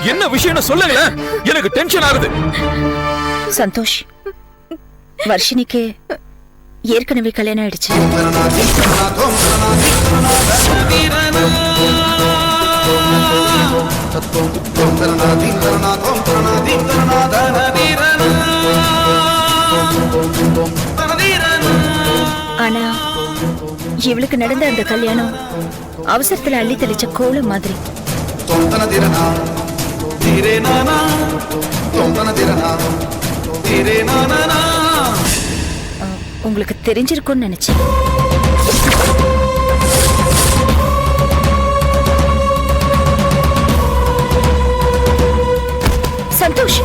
என்ன விஷயம்னு சொல்லுங்களேன், எனக்கு டென்ஷன் ஆகுது. சந்தோஷ், வர்ஷினிக்கு ஏற்கனவே கல்யாணம் ஆயிடுச்சு. ஆனா இவளுக்கு நடந்த அந்த கல்யாணம் அவசரத்துல அள்ளி தெளிச்ச கோலம் மாதிரி. உங்களுக்கு தெரிஞ்சிருக்கும்னு நினைச்சேன். சந்தோஷ்,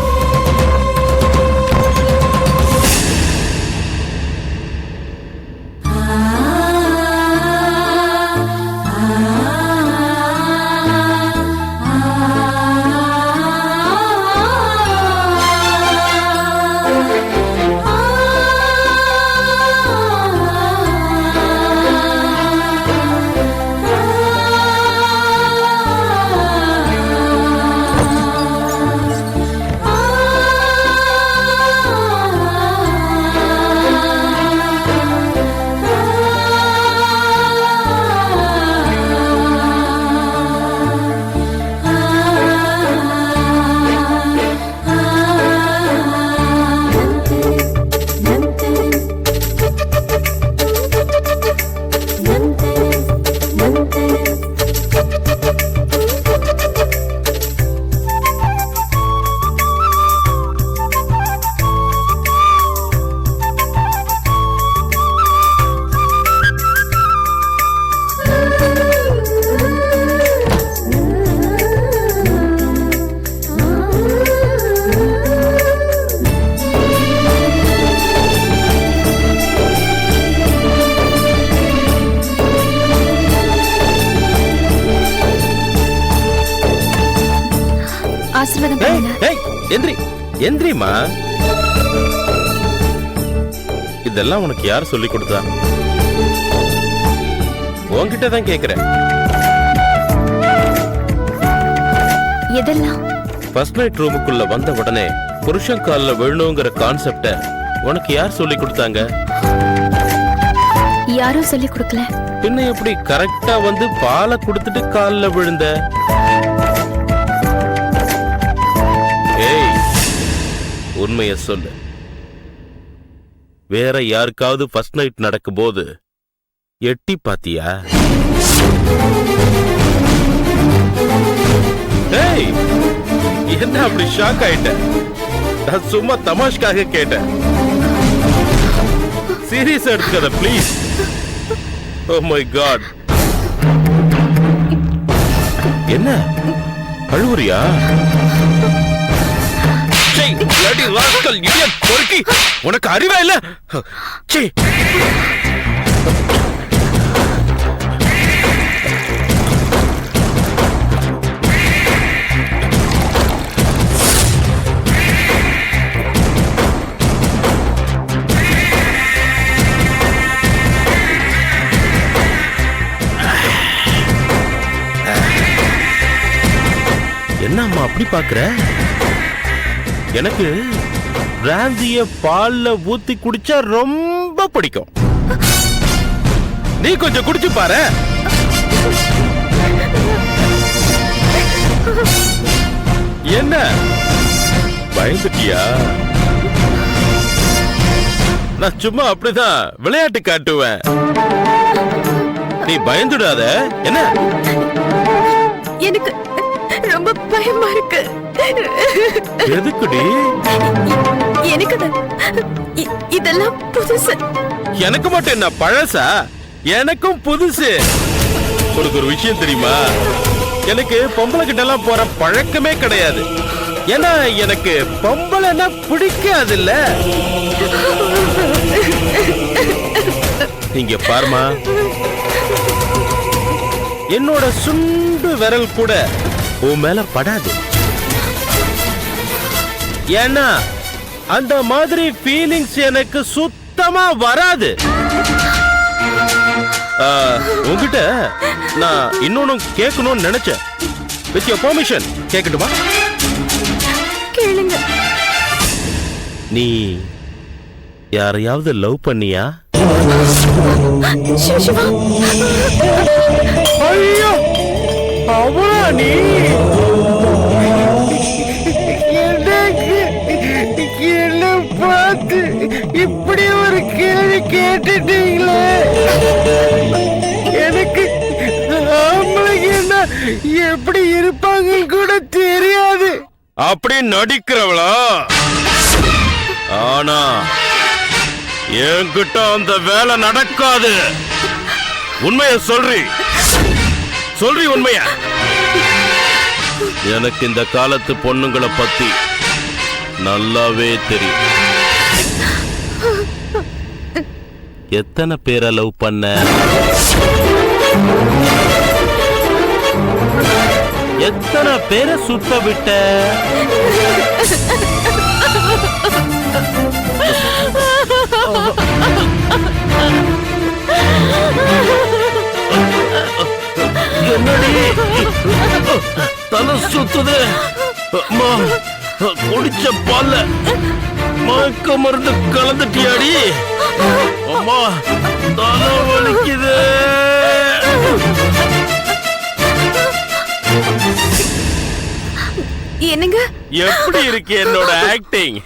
ஆசீர்வாதம் பண்ணுங்க. எந்திரிமா. இதெல்லாம் உனக்கு யார் சொல்லி கொடுத்தா? உன்கிட்ட தான் கேக்குறேன். எதெல்லாம்? ஃபர்ஸ்ட் நைட் ரூமுக்குள்ள வந்த உடனே புருஷன் கால்ல விழணுங்கிற கான்செப்ட உனக்கு யார் சொல்லி கொடுத்தாங்க? யாரும் சொல்லி கொடுக்கல. பின்ன எப்படி கரெக்டா வந்து பாலை கொடுத்துட்டு கால்ல விழுந்த? ஏய், உண்மைய சொல்லு. வேற யாருக்காவது ஃபர்ஸ்ட் நைட் நடக்கும் போது எட்டி பாத்தியா? ஏய், என்ன அப்படி ஷாக் ஆயிட்ட? நான் சும்மா தமாஷ்காக கேட்டேன். சீரியஸ் எடுத்துக்கத ப்ளீஸ். Oh my God. என்ன அழுவுறியா? உனக்கு அறிவா இல்ல? என்னம்மா அப்படி பாக்குற? எனக்கு பிராந்திய பால்ல ஊத்தி குடிச்சா ரொம்ப பிடிக்கும். நீ கொஞ்சம் குடிச்சு பாரு. என்ன பயந்துட்டியா? நான் சும்மா அப்படிதான் விளையாட்டு காட்டுவேன். நீ பயந்துடாத. என்ன? எனக்கு ரொம்ப பயமா இருக்கு. எதுக்குடி? எனக்கு இதெல்லாம் புதுசு. எனக்கு மட்டும் என்ன பழசா? எனக்கும் புதுசு. உனக்கு ஒரு விஷயம் தெரியுமா? எனக்கு பொம்பளை கிட்ட எல்லாம் போற பழக்கமே கிடையாது. ஏன்னா எனக்கு பொம்பளைன்னா பிடிக்காது இல்ல. இங்க பாருமா, என்னோட சுண்டு விரல் கூட உன் மேல படாது. ஏன்னா அந்த மாதிரி ஃபீலிங்ஸ் எனக்கு சுத்தமா வராது. உங்ககிட்ட நான் இன்னொன்னு கேட்கணும்னு நினைச்சேன். வித் யுவர் பெர்மிஷன் கேட்கட்டுமா? கேளுங்க. நீ யாரையாவது லவ் பண்ணியா? சிவா, ஐயோ அவளா நீ? என்ன பார்த்து இப்படி ஒரு கேள்வி கேட்டுட்டீங்களே. எனக்கு ஆம்பளைங்க என்ன எப்படி இருப்பாங்க கூட தெரியாது. அப்படி நடிக்கிறவளா? ஆனா என்கிட்ட அந்த வேலை நடக்காது. உண்மைய சொல்றி உண்மைய. எனக்கு இந்த காலத்து பொண்ணுங்களை பத்தி நல்லாவே தெரியும். எத்தனை பேரை லவ் பண்ண? எத்தனை பேரை சுத்த விட்ட? என்னடி தலை சுத்துது? அம்மா, குடிச்ச பால்ல மயக்க மருந்து கலந்துட்டியாடி? அம்மா, தலை வலிக்குது. என்னங்க? எப்படி இருக்கு என்னோட ஆக்டிங்?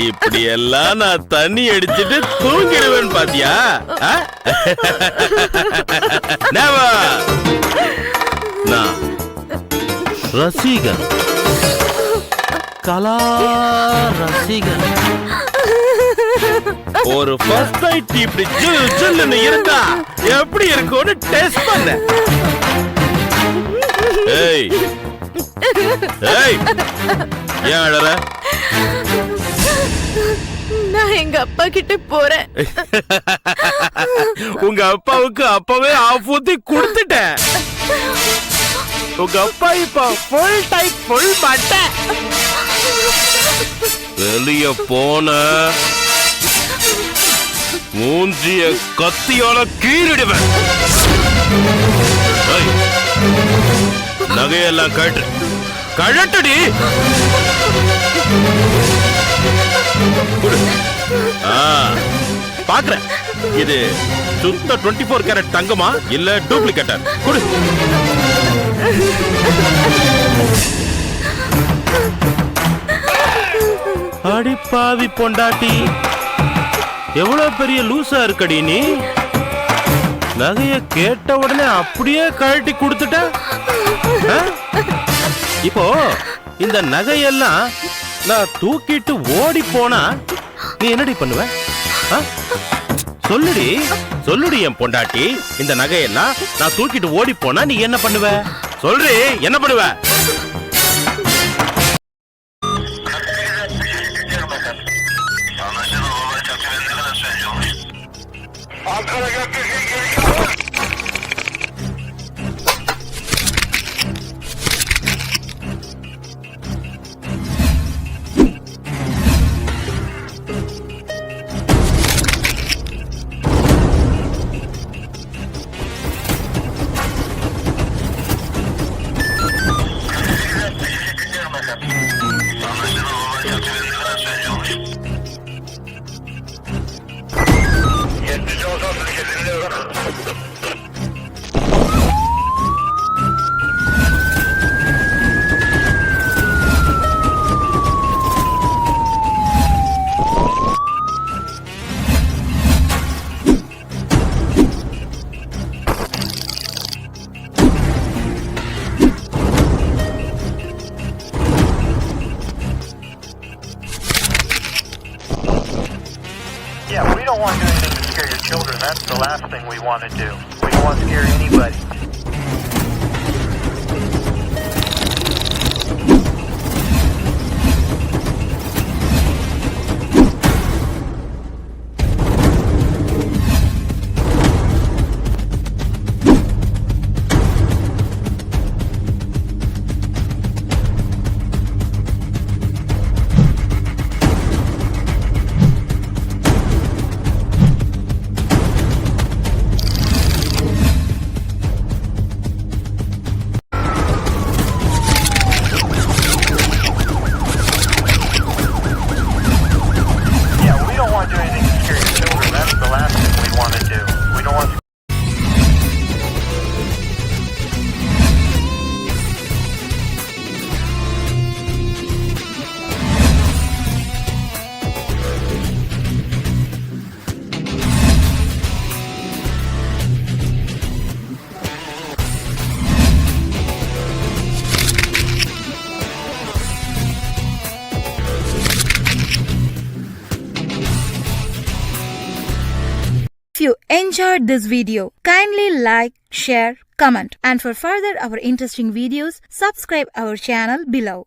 இப்படி எல்லாம் நான் தண்ணி அடிச்சிட்டு தூங்கிடுவேன் பாத்தியா? நான் ரசிகன், கலா ரசிகன். ஒரு ஃபர்ஸ்ட் நைட் இப்படி ஜில் ஜில்லுன்னு இருந்தா எப்படி இருக்கும்னு டெஸ்ட் பண்ண. ஏய் ஏய், ஏன் அழற? நான் எங்க அப்பா கிட்ட போறேன். உங்க அப்பாவுக்கு அப்பவே ஆஃப் ஊத்தி கொடுத்துட்டேன். உங்க அப்பா இப்ப ஃபுல் டைட் ஃபுல் மட்ட. வெளிய போன மூஞ்சிய கத்தியால கீறிடுவேன். நகையெல்லாம் கழட்டடி. பாக்குறேன் இது சுத்த 24 கேரட் தங்கமா இல்ல டூப்ளிகேட்டா? குடு. அடி பாவி பொண்டாட்டி, எவ்வளவு பெரிய லூசா இருக்கடி நீ. நகைய கேட்ட உடனே அப்படியே கழட்டி கொடுத்துட்ட. இப்போ இந்த நகையெல்லாம் நான் தூக்கிட்டு ஓடி போனா நீ என்னடி பண்ணுவ? சொல்லுடி என் பொண்டாட்டி. இந்த நகையெல்லாம் நான் தூக்கிட்டு ஓடி போனா நீ என்ன பண்ணுவ? சொல்றி, என்ன பண்ணுவ? Yeah, we don't want to do anything to scare your children. That's the last thing we want to do. We don't want to scare anybody. enjoyed this video. Kindly like, share, comment, and for further our interesting videos, subscribe our channel below.